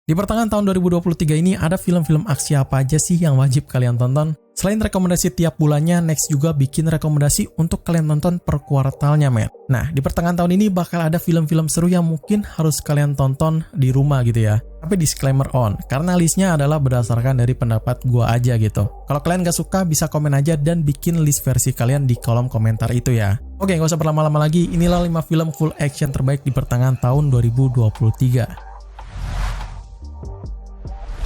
Di pertengahan tahun 2023 ini ada film-film aksi apa aja sih yang wajib kalian tonton? Selain rekomendasi tiap bulannya, Next juga bikin rekomendasi untuk kalian tonton per kuartalnya, men. Nah, di pertengahan tahun ini bakal ada film-film seru yang mungkin harus kalian tonton di rumah gitu ya. Tapi disclaimer on, karena listnya adalah berdasarkan dari pendapat gua aja gitu. Kalau kalian gak suka, bisa komen aja dan bikin list versi kalian di kolom komentar itu ya. Oke, gak usah berlama-lama lagi, inilah 5 film full action terbaik di pertengahan tahun 2023.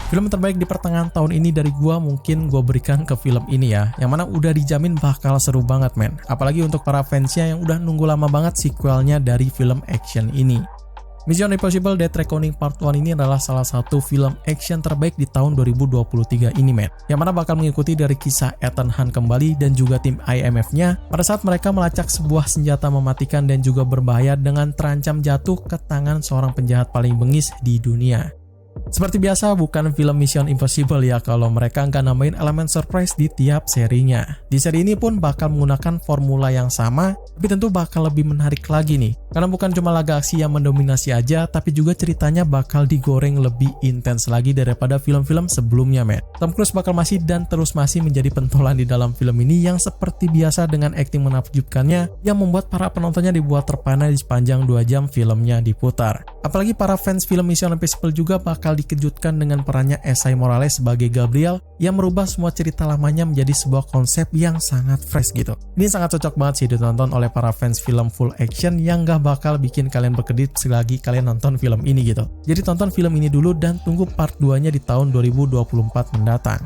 Film terbaik di pertengahan tahun ini dari gua mungkin gua berikan ke film ini ya, yang mana udah dijamin bakal seru banget, men. Apalagi untuk para fansnya yang udah nunggu lama banget sequelnya dari film action ini. Mission Impossible Dead Reckoning Part 1 ini adalah salah satu film action terbaik di tahun 2023 ini, men. Yang mana bakal mengikuti dari kisah Ethan Hunt kembali dan juga tim IMF-nya pada saat mereka melacak sebuah senjata mematikan dan juga berbahaya dengan terancam jatuh ke tangan seorang penjahat paling bengis di dunia. Seperti biasa, bukan film Mission Impossible ya kalau mereka nggak nambahin elemen surprise di tiap serinya. Di seri ini pun bakal menggunakan formula yang sama, tapi tentu bakal lebih menarik lagi nih. Karena bukan cuma laga aksi yang mendominasi aja, tapi juga ceritanya bakal digoreng lebih intens lagi daripada film-film sebelumnya, men. Tom Cruise bakal masih dan terus masih menjadi pentolan di dalam film ini yang seperti biasa dengan akting menakjubkannya yang membuat para penontonnya dibuat terpana di sepanjang 2 jam filmnya diputar. Apalagi para fans film Mission Impossible juga bakal dikejutkan dengan perannya Esai Morales sebagai Gabriel yang merubah semua cerita lamanya menjadi sebuah konsep yang sangat fresh gitu. Ini sangat cocok banget sih ditonton oleh para fans film full action yang gak bakal bikin kalian berkedip selagi kalian nonton film ini gitu. Jadi tonton film ini dulu dan tunggu part 2-nya di tahun 2024 mendatang.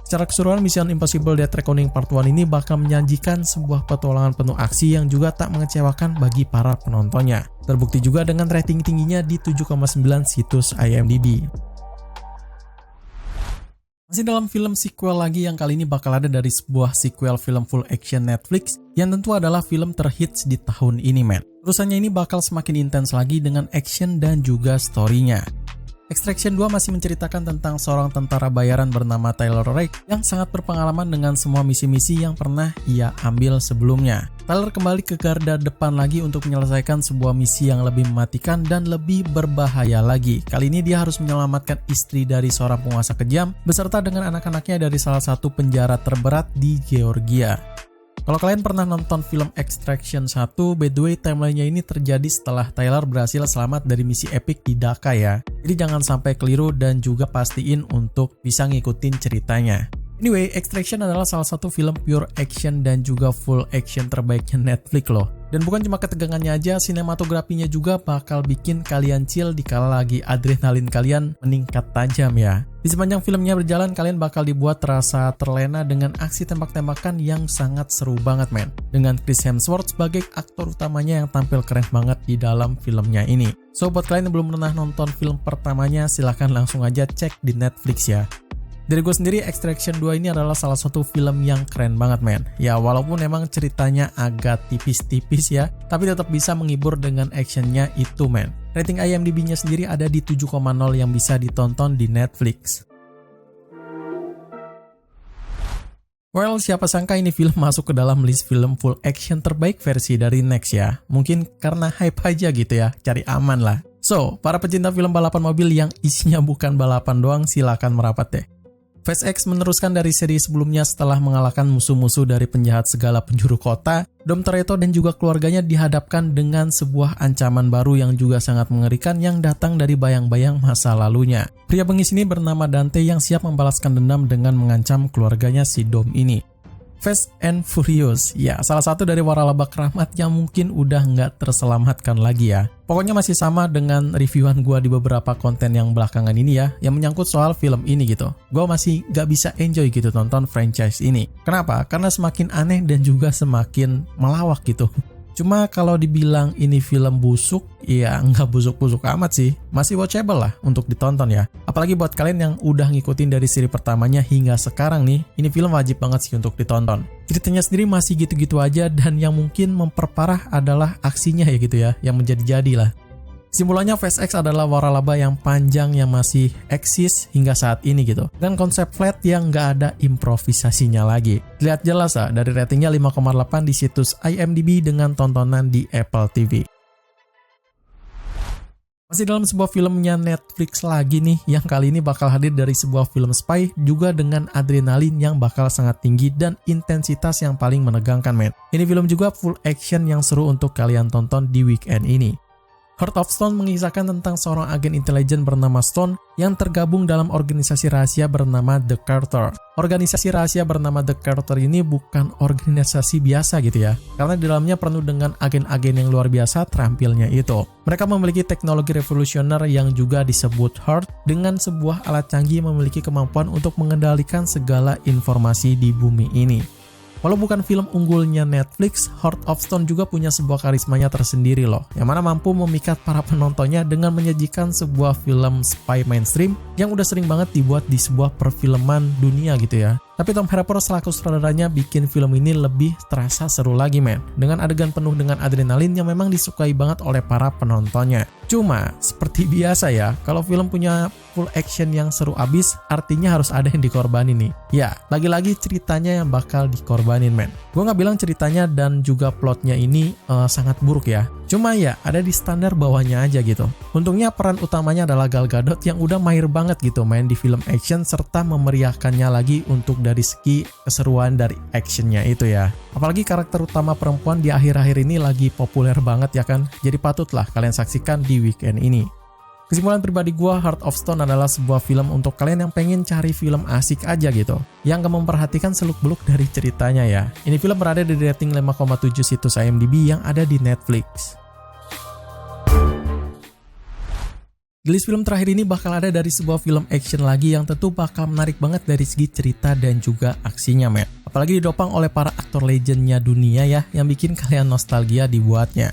Secara keseluruhan, Mission Impossible Dead Reckoning Part 1 ini bakal menjanjikan sebuah petualangan penuh aksi yang juga tak mengecewakan bagi para penontonnya. Terbukti juga dengan rating tingginya di 7,9 situs IMDb. Masih dalam film sequel lagi yang kali ini bakal ada dari sebuah sequel film full action Netflix yang tentu adalah film terhits di tahun ini, men. Urusannya ini bakal semakin intens lagi dengan action dan juga story-nya. Extraction 2 masih menceritakan tentang seorang tentara bayaran bernama Tyler Rake yang sangat berpengalaman dengan semua misi-misi yang pernah ia ambil sebelumnya. Tyler kembali ke garda depan lagi untuk menyelesaikan sebuah misi yang lebih mematikan dan lebih berbahaya lagi. Kali ini dia harus menyelamatkan istri dari seorang penguasa kejam beserta dengan anak-anaknya dari salah satu penjara terberat di Georgia. Kalau kalian pernah nonton film Extraction 1, by the way timeline-nya ini terjadi setelah Tyler berhasil selamat dari misi epic di Dhaka ya. Jadi jangan sampai keliru dan juga pastiin untuk bisa ngikutin ceritanya. Anyway, Extraction adalah salah satu film pure action dan juga full action terbaiknya Netflix loh. Dan bukan cuma ketegangannya aja, sinematografinya juga bakal bikin kalian chill dikala lagi adrenalin kalian meningkat tajam ya. Di sepanjang filmnya berjalan, kalian bakal dibuat terasa terlena dengan aksi tembak-tembakan yang sangat seru banget, men. Dengan Chris Hemsworth sebagai aktor utamanya yang tampil keren banget di dalam filmnya ini. So, buat kalian yang belum pernah nonton film pertamanya, silahkan langsung aja cek di Netflix ya. Dari gue sendiri, Extraction 2 ini adalah salah satu film yang keren banget, men. Ya, walaupun emang ceritanya agak tipis-tipis ya, tapi tetap bisa menghibur dengan actionnya itu, men. Rating IMDb-nya sendiri ada di 7,0 yang bisa ditonton di Netflix. Well, siapa sangka ini film masuk ke dalam list film full action terbaik versi dari Next ya. Mungkin karena hype aja gitu ya, cari aman lah. So, para pecinta film balapan mobil yang isinya bukan balapan doang, silakan merapat deh. Fast X meneruskan dari seri sebelumnya setelah mengalahkan musuh-musuh dari penjahat segala penjuru kota. Dom Toretto dan juga keluarganya dihadapkan dengan sebuah ancaman baru yang juga sangat mengerikan yang datang dari bayang-bayang masa lalunya. Pria bengis ini bernama Dante yang siap membalaskan dendam dengan mengancam keluarganya si Dom ini. Fast and Furious, ya salah satu dari waralaba keramat yang mungkin udah nggak terselamatkan lagi ya. Pokoknya masih sama dengan reviewan gue di beberapa konten yang belakangan ini ya, yang menyangkut soal film ini gitu. Gue masih nggak bisa enjoy gitu nonton franchise ini. Kenapa? Karena semakin aneh dan juga semakin melawak gitu. Cuma kalau dibilang ini film busuk, ya nggak busuk-busuk amat sih. Masih watchable lah untuk ditonton ya. Apalagi buat kalian yang udah ngikutin dari seri pertamanya hingga sekarang nih, ini film wajib banget sih untuk ditonton. Ceritanya sendiri masih gitu-gitu aja dan yang mungkin memperparah adalah aksinya ya gitu ya, yang menjadi-jadi lah. Simpulannya Fast X adalah waralaba yang panjang yang masih eksis hingga saat ini gitu. Dan konsep flat yang nggak ada improvisasinya lagi. Lihat jelas lah dari ratingnya 5,8 di situs IMDb dengan tontonan di Apple TV. Masih dalam sebuah filmnya Netflix lagi nih, yang kali ini bakal hadir dari sebuah film spy juga dengan adrenalin yang bakal sangat tinggi dan intensitas yang paling menegangkan, men. Ini film juga full action yang seru untuk kalian tonton di weekend ini. Heart of Stone mengisahkan tentang seorang agen intelijen bernama Stone yang tergabung dalam organisasi rahasia bernama The Carter. Organisasi rahasia bernama The Carter ini bukan organisasi biasa gitu ya, karena di dalamnya penuh dengan agen-agen yang luar biasa terampilnya itu. Mereka memiliki teknologi revolusioner yang juga disebut Heart, dengan sebuah alat canggih yang memiliki kemampuan untuk mengendalikan segala informasi di bumi ini. Walau bukan film unggulnya Netflix, Heart of Stone juga punya sebuah karismanya tersendiri loh, yang mana mampu memikat para penontonnya dengan menyajikan sebuah film spy mainstream yang udah sering banget dibuat di sebuah perfilman dunia gitu ya. Tapi Tom Harper selaku sutradaranya bikin film ini lebih terasa seru lagi, men, dengan adegan penuh dengan adrenalin yang memang disukai banget oleh para penontonnya. Cuma, seperti biasa ya, kalau film punya full action yang seru abis, artinya harus ada yang dikorbanin nih. Ya, lagi-lagi ceritanya yang bakal dikorbanin, men. Gue nggak bilang ceritanya dan juga plotnya ini sangat buruk ya. Cuma ya, ada di standar bawahnya aja gitu. Untungnya peran utamanya adalah Gal Gadot yang udah mahir banget gitu main di film action serta memeriahkannya lagi untuk dari segi keseruan dari actionnya itu ya. Apalagi karakter utama perempuan di akhir-akhir ini lagi populer banget ya kan. Jadi patutlah kalian saksikan di weekend ini. Kesimpulan pribadi gue, Heart of Stone adalah sebuah film untuk kalian yang pengen cari film asik aja gitu, yang gak memperhatikan seluk-beluk dari ceritanya ya. Ini film berada di rating 5,7 situs IMDb yang ada di Netflix. Di list film terakhir ini bakal ada dari sebuah film action lagi yang tentu bakal menarik banget dari segi cerita dan juga aksinya, men. Apalagi didopang oleh para aktor legendnya dunia ya, yang bikin kalian nostalgia dibuatnya.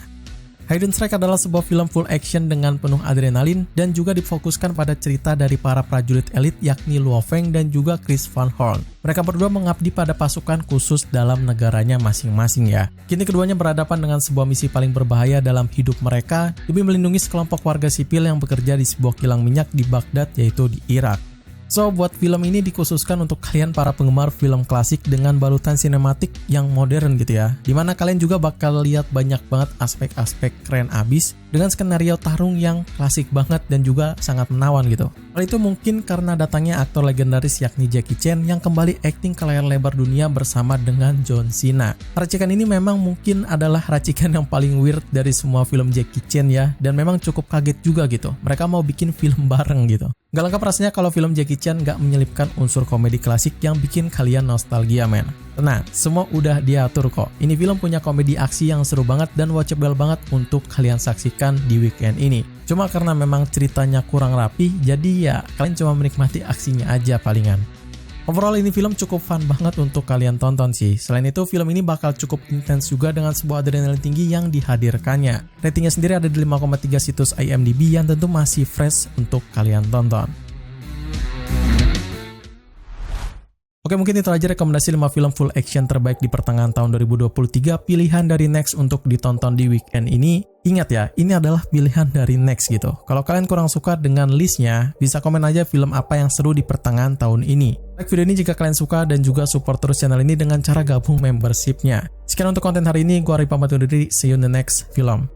Hidden Strike adalah sebuah film full action dengan penuh adrenalin dan juga difokuskan pada cerita dari para prajurit elit yakni Luo Feng dan juga Chris Van Horn. Mereka berdua mengabdi pada pasukan khusus dalam negaranya masing-masing ya. Kini keduanya berhadapan dengan sebuah misi paling berbahaya dalam hidup mereka demi melindungi sekelompok warga sipil yang bekerja di sebuah kilang minyak di Baghdad yaitu di Irak. So, buat film ini dikhususkan untuk kalian para penggemar film klasik dengan balutan sinematik yang modern gitu ya. Dimana kalian juga bakal lihat banyak banget aspek-aspek keren abis dengan skenario tarung yang klasik banget dan juga sangat menawan gitu. Hal itu mungkin karena datangnya aktor legendaris yakni Jackie Chan yang kembali akting ke layar lebar dunia bersama dengan John Cena. Racikan ini memang mungkin adalah racikan yang paling weird dari semua film Jackie Chan ya, dan memang cukup kaget juga gitu. Mereka mau bikin film bareng gitu. Gak lengkap rasanya kalau film Jackie Chan gak menyelipkan unsur komedi klasik yang bikin kalian nostalgia, men. Tenang, semua udah diatur kok. Ini film punya komedi aksi yang seru banget dan watchable banget untuk kalian saksikan di weekend ini. Cuma karena memang ceritanya kurang rapi, jadi ya kalian cuma menikmati aksinya aja palingan. Overall ini film cukup fun banget untuk kalian tonton sih. Selain itu film ini bakal cukup intens juga dengan sebuah adrenalin tinggi yang dihadirkannya. Ratingnya sendiri ada di 5,3 situs IMDb yang tentu masih fresh untuk kalian tonton. Oke, mungkin itu aja rekomendasi 5 film full action terbaik di pertengahan tahun 2023 pilihan dari Next untuk ditonton di weekend ini. Ingat ya, ini adalah pilihan dari Next gitu. Kalau kalian kurang suka dengan listnya, bisa komen aja film apa yang seru di pertengahan tahun ini. Like video ini jika kalian suka dan juga support terus channel ini dengan cara gabung membershipnya. Sekian untuk konten hari ini, gua Arif pamit undur diri, see you in the next film.